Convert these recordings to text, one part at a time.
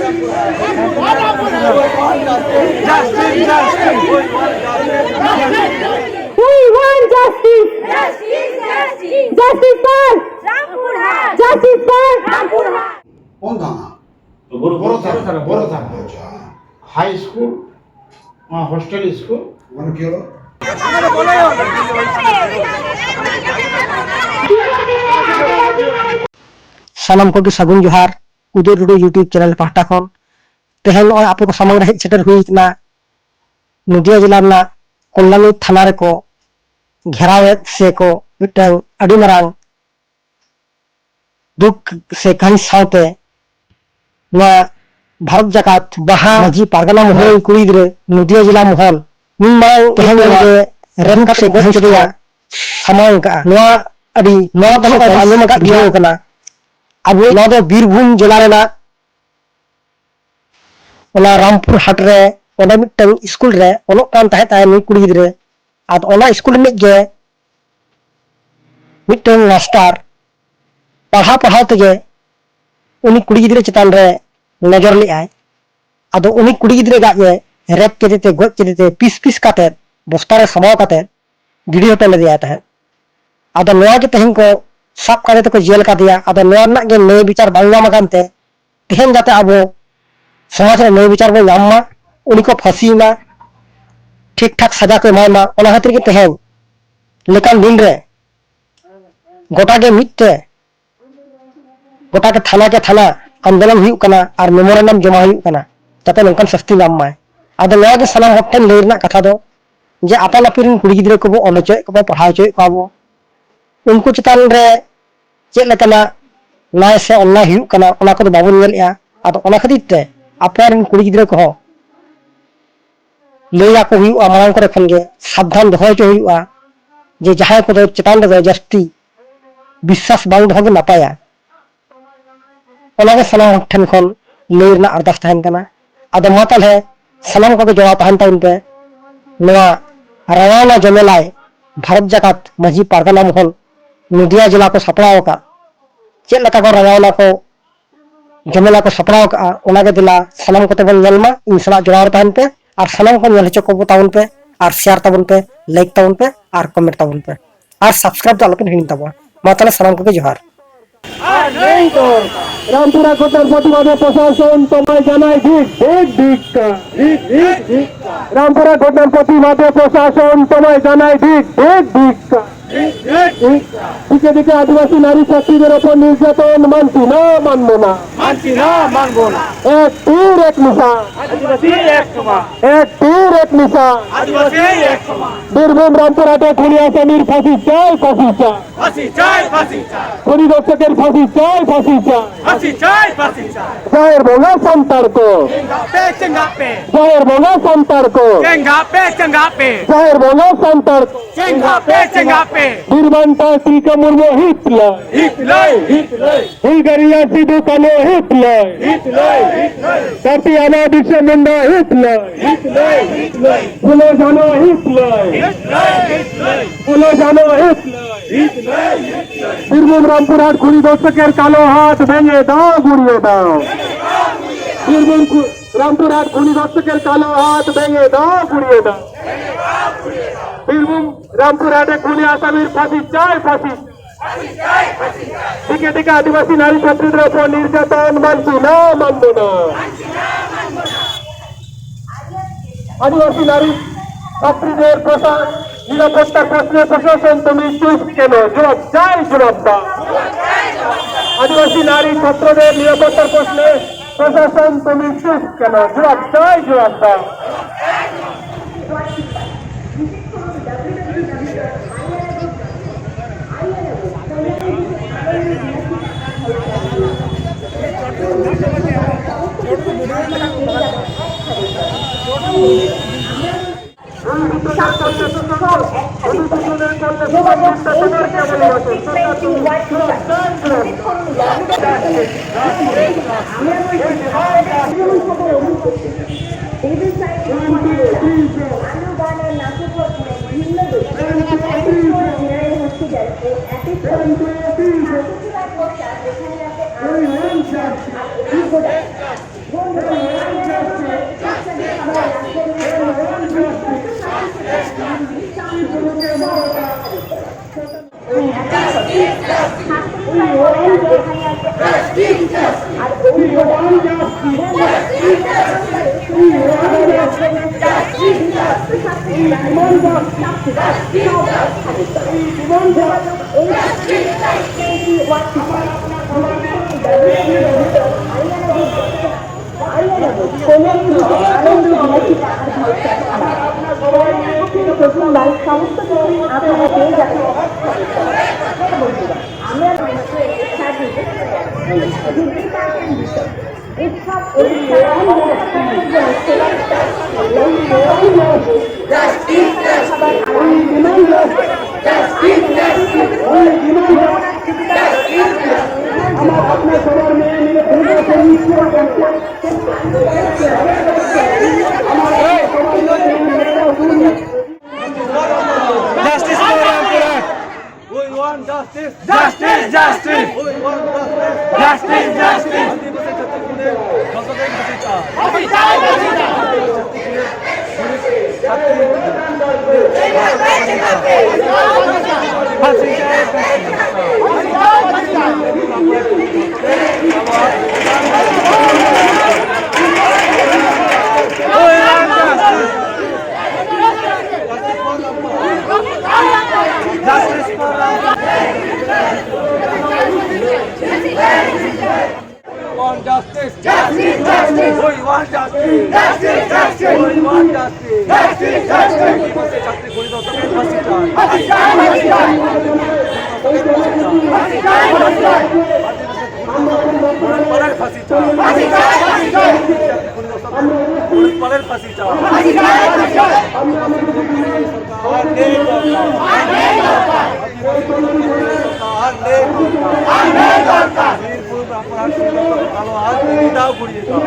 We want justice. Justice for Rampurhat. Justice for Rampurhat. কোন থানা? বড় থানা। আচ্ছা। হাই স্কুল, হোস্টেল স্কুল, মানে কি হলো? सानाम को सगुन जोहार उदय टुडू यूट्यूब चैनल पाहटा खन तेहन नय आपे को सामने हेज सेटर हुई ना नदिया जिला ना कल्याणी थाना रे को घेरावे से को मिटन अडी मारांग दुख से कहानी साउते ना भारत जाकात बाहा माजी पारगना महल कुड़ी गिरे नदिया जिला महल निमांग तेहन रे रेनका से गहन चुदिया समांग का नवा अडी नवा तनो का आलम का गियो कना अब ना दो बीरभूम जिला रे ना ओला रामपुर हाट रे ओना मिटन स्कूल रे ओलो कान ताहे ताहे नुई कुड़ी गिरे आद ओना स्कूल में जे मिटन मास्टर पढ़ा तगे उनी कुड़ी गिरे चितान रे नजर ले आय आदो उनी कुड़ी गिरे गा जे रेप केते गज केते पीस पीस काते बस्ता रे समाव काते गिडी होते ले दिया ताहे आदो नया के तहन को सब करे तो जेल का दिया आदो नया ना के नए विचार बांगा मगानते तेहन जाते आबो समाज रे नए विचार बो नाममा उनी को फांसी मा ठीक ठाक सजा को एमायमा ओना खातिर के तेहन लेकान दिन रे गोटा के मिटते गोटा के थाना आंदोलन हुई कना और मेमोरेंडम जमा हुई कना जाते नंकन सस्ती नाममा आदो नया के सलाम हटन लेरना कथा दो जे आपा लापिरिन कुड़ी गिद्रे को बो ओलोचे को बो पढ़ाव चे को आबो उनको चितान रे चेक लेकना नाय से ओन्ना हुई कना ओना को बाबू नेलया आदो ओना खातिर ते आपन कुड़ी गिद्रे को हो लेया को हुई मांग करे खन गे सावधान दोहो चे हुई जे जहां को चितान रे जस्ती विश्वास बांग दोहो गे नापाया ओना के सलाम ठन खन लेरना अरदास तहन कना आदो मातल है सलाम को जवाब तहन ताउन पे नवा रवाना जमेलाय भारत जाकात माजी पारगना महल नदिया जिला को सपड़ाव का चेक लका को रवाना को जमेला को सपड़ाव का ओना के दिला सलाम को तबन नेलमा इन सला जोड़ाव तहन पे और सलाम को नेल चको ताउन पे और शेयर ताउन पे लाइक ताउन पे और कमेंट ताउन पे और सब्सक्राइब तो आलोपिन हिन ताबो मातले सलाम को जोहार रामपुरा कोटार प्रतिबादे प्रशासन तुम्हें जानाई ठीक रामपुरा कोटार प्रतिबादे प्रशासन तुम्हें जानाई ठीक दिखे दिखे आदिवासी नारी छात्रीদের উপর নির্যাতন মানছি না মানবো না এক তীর এক নিশান আদিবাসী এক সমান এক তীর এক নিশান আদিবাসী এক সমান বীরভূম রামপুরহাটে খুনি আসামির ফাঁসি চাই খুনি দর্শকের ফাঁসি চাই জাহের বোঙ্গা সন্তারকো জাহের বোঙ্গা সন্তারকো জাহের বোঙ্গা সন্তারকো बीरबंटा टीका मुर्मू हिटलर बुल्गारिया सिद्धू कानो Hitler Tatiana Birsa Munda Hitler फुलो जानो हिटलर बीरभूम रामपुरहाट खुनी दर्शकेर कालो हाथ भेंगे दाओ गुड़िए दाओ बीरभूम रामपुरहाट खुनी दर्शकेर कालो हाथ भेंगे दाओ गुड़िए दाओ बीरभूम रामपुरहाटे खुनी आसामिर फांसी चाय दिखे दिखे आदिवासी नारी छात्रीদের উপর নির্যাতন মানছি না মানবো না आदिवासी नारी ছাত্রীদের নিরাপত্তার প্রশ্নে প্রশাসন তুমি চুপ কেন জবাব চাই জবাব দাও आदिवासी नारी ছাত্রদের নিরাপত্তার প্রশ্নে প্রশাসন তুমি চুপ কেন জবাব চাই জবাব দাও আর ওই প্রথমবার সমস্ত কিছু আপনারা পেয়ে যাবেন। আমরা আপনার সবার মেয়ে মিলে Justice for Rampura. We want justice. Justice, justice. We want justice. Justice, justice for want justice. Justice, justice. We want justice. Justice, justice. We want justice. Justice, justice. চাকরি করে দাও তোকে ফাঁসি চাই। ফাঁসি চাই, ফাঁসি চাই। পরের ফাঁসি চাই। ফাঁসি চাই, ফাঁসি চাই। পরের ফাঁসি চাই। ফাঁসি চাই, ফাঁসি চাই। আর নেই দরকার। আর নেই দরকার। আর নেই দরকার। আর নেই দরকার। ভালো হাত দাও ঘুরিয়ে দাও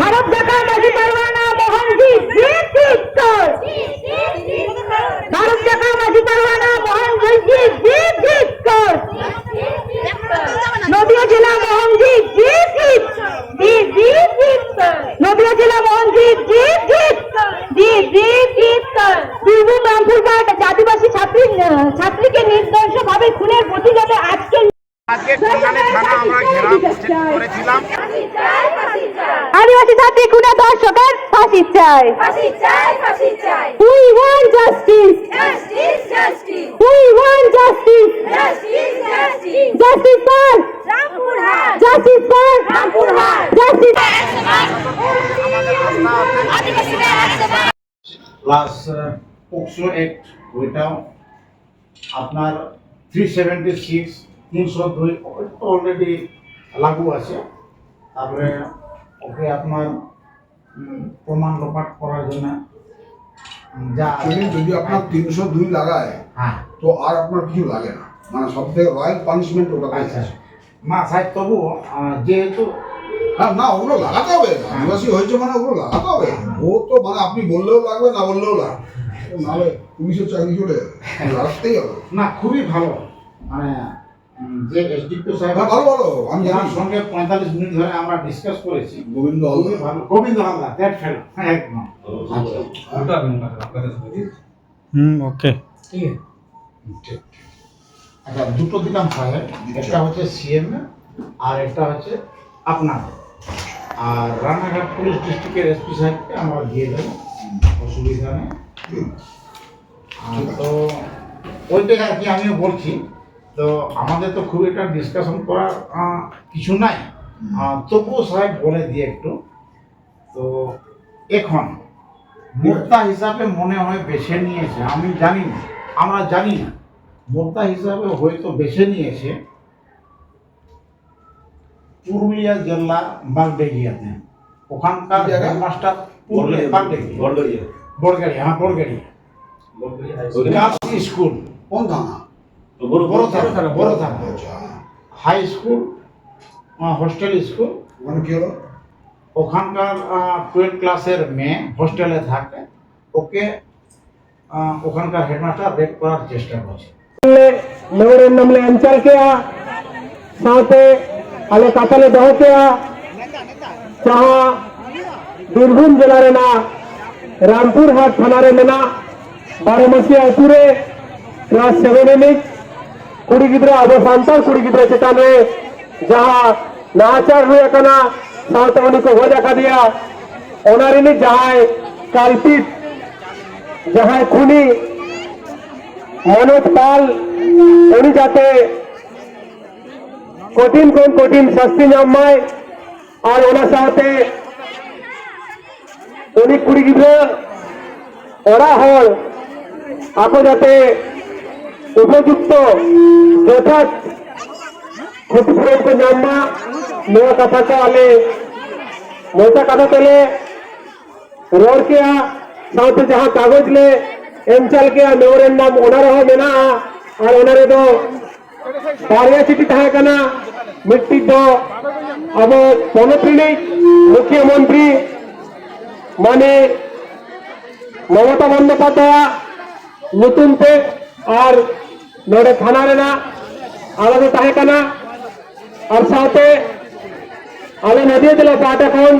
ভারত দেখা মাঝি পারওয়ানা মোহনজি জিত জিত কর। ভারত দেখা মাঝি পারওয়ানা মোহনজি জিত জিত কর। নদিয়া জেলা মোহনজি জিত জিত জিত জিত কর। নদিয়া জেলা মোহনজি জিত জিত জিত জিত কর। বীরভূম রামপুরঘাট আদিবাসী ছাত্রীকে নির্দোষভাবে খুনের প্রতিবাদে আজকে কল্যাণী থানা আমরা ঘেরাও করেছিলাম। আদিবাসী ছাত্রী খুনে দর্শকের ফাঁসি চাই। ফাঁসি চাই, ফাঁসি চাই। We want justice. Justice, justice. We want justice. Justice, justice. Justice for Rampurhat. Justice for Rampurhat. Justice. Plus POCSO act ওইটাও আপনার 376 302 অলরেডি লাগু আছে। তারপরে ওকে আপনার প্রমাণ লোপাট করার জন্য যা যদি আপনার 302 লাগায় হ্যাঁ তো আর আপনার কিছু লাগে না, মানে সব থেকে রয়্যাল পানিশমেন্ট ওটা আচ্ছা আছে। মা সাহেব তবু যেহেতু হ্যাঁ না, ওগুলো লাগাতে হবে। আদিবাসী হয়েছে মানে ওগুলো লাগাতে হবে। ও তো মানে আপনি বললেও লাগবে, না বললেও লাগবে, নাহলে পুলিশের চাকরি চলে লাগাতেই হবে। না খুবই ভালো, মানে যে এসডিপিও সাহেব ভালো ভালো, আমি জানি। আমার সঙ্গে 45 মিনিট ধরে আমরা ডিসকাস করেছি। গোবিন্দ খুবই ভালো, গোবিন্দ হালদার দ্যাট ফেলো হ্যাঁ একদম ওকে ঠিক আছে। আচ্ছা দুটো দিলাম সাহেব, একটা হচ্ছে সিএম আর একটা হচ্ছে আপনার, আর রানাঘাট পুলিশ ডিস্ট্রিক্টের এসপি সাহেবকে আমরা দিয়ে দেবো, অসুবিধা নেই। তো ওইটাই আর কি আমিও বলছি। তো আমাদের তো খুব একটা ডিসকাশন করার কিছু নাই, তবুও সাহেব বলে দিয়ে একটু। তো এখন মোদ্দা হিসাবে মনে হয় বেছে নিয়েছে, আমি জানি না, আমরা জানি না, মোদ্দা হিসাবে হয়তো বেছে নিয়েছে পুরুলিয়া জেলা বাগডেগিয়াতে। ওখানকার জায়গা? হেডমাস্টার বড়গাড়িয়া, হ্যাঁ বড়গাড়িয়া গার্লস স্কুল, কোন থানা? বড় থানা, আচ্ছা, হাই স্কুল, হোস্টেল স্কুল। ওখানে কি হলো? ওখানকার 12 ক্লাসের মেয়ে হোস্টেলে থাকে, ওকে ওখানকার হেডমাস্টার রেপ করার চেষ্টা করছে। मेमोरेंडम ले अंचल किया साथे आले कातले दह किया जहां बीरभूम जिला रेना रामपुर हाट थाना रे मेना 12 मसीहा अतुरे क्लास 7 एनिक कुड़ी गिद्रा अब सांताल कुड़ी गिद्रा चेतान रे जहां नाचार हुए कना साथे उनी को वजह का दिया ओनारिनी जहां काल्पित जहां खूनी मनोज पाल उनी जाते कठिन शास्ति नामाय और ओना साथे उनी कुड़ी गिद्रा ओरा हल आको जाते उपयुक्त यथार्थ क्षतिपूरण को नामा नया कथा को आले मोटा कथा तेले रोड किया साथे जहां कागज ले एमचल के मेमोरेंडम ओनर हो मेना और ओनरे दो बारिया चिठी तहे कना मिट्टी दो अब पोनप्रिनिक मुख्यमंत्री माने ममता बंदोपाध्याय नुतुन पे और नोडे थाना रेना आलादे तहे कना और साथे आले नदिया जिला पाटे कौन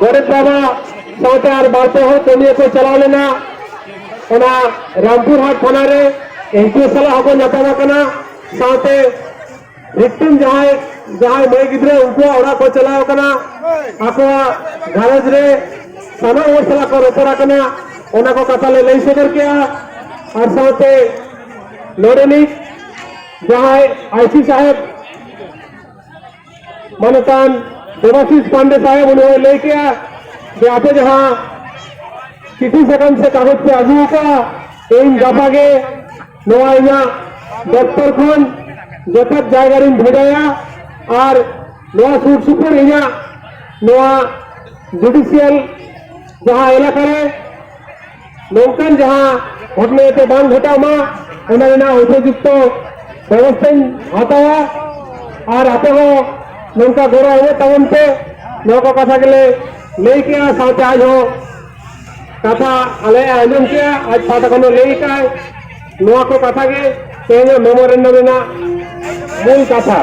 गरीब बाबा साथे और बाते हो तुम को चला लेना ओना रामपुर हाट थाना रे एनपीओ सलाह को नपावा कना साथे विक्टिम जहां मैं गिद्रे उनको ओरा को चलाओ कना आको घरज रे साना वो सलाह को रोपरा कना ओना को कथा ले सदर किया और साथे लोडेनी जहां आईसी साहब मनतान देवाशीष पांडे साहब उन्होंने ले किया कि आप जहां चिठी सकम से कागज पे आजू का इन जापागे नोआइना दफ्तर खन जथत जायगारिन भेजाया और नोआ सूट सुपर इना नोआ जुडिशियल जहां एलाका रे नौकन जहां घटने ते बांग घटा मा उन्होंने उपयुक्त व्यवस्था हताया और आप नौका गोरा हुए तवन पे नौका कथा के लेके साथ आज हो कथा आले आयोजन किया आज पाता को लेके नोआ को कथा के मेमोरेंडम मूल कथा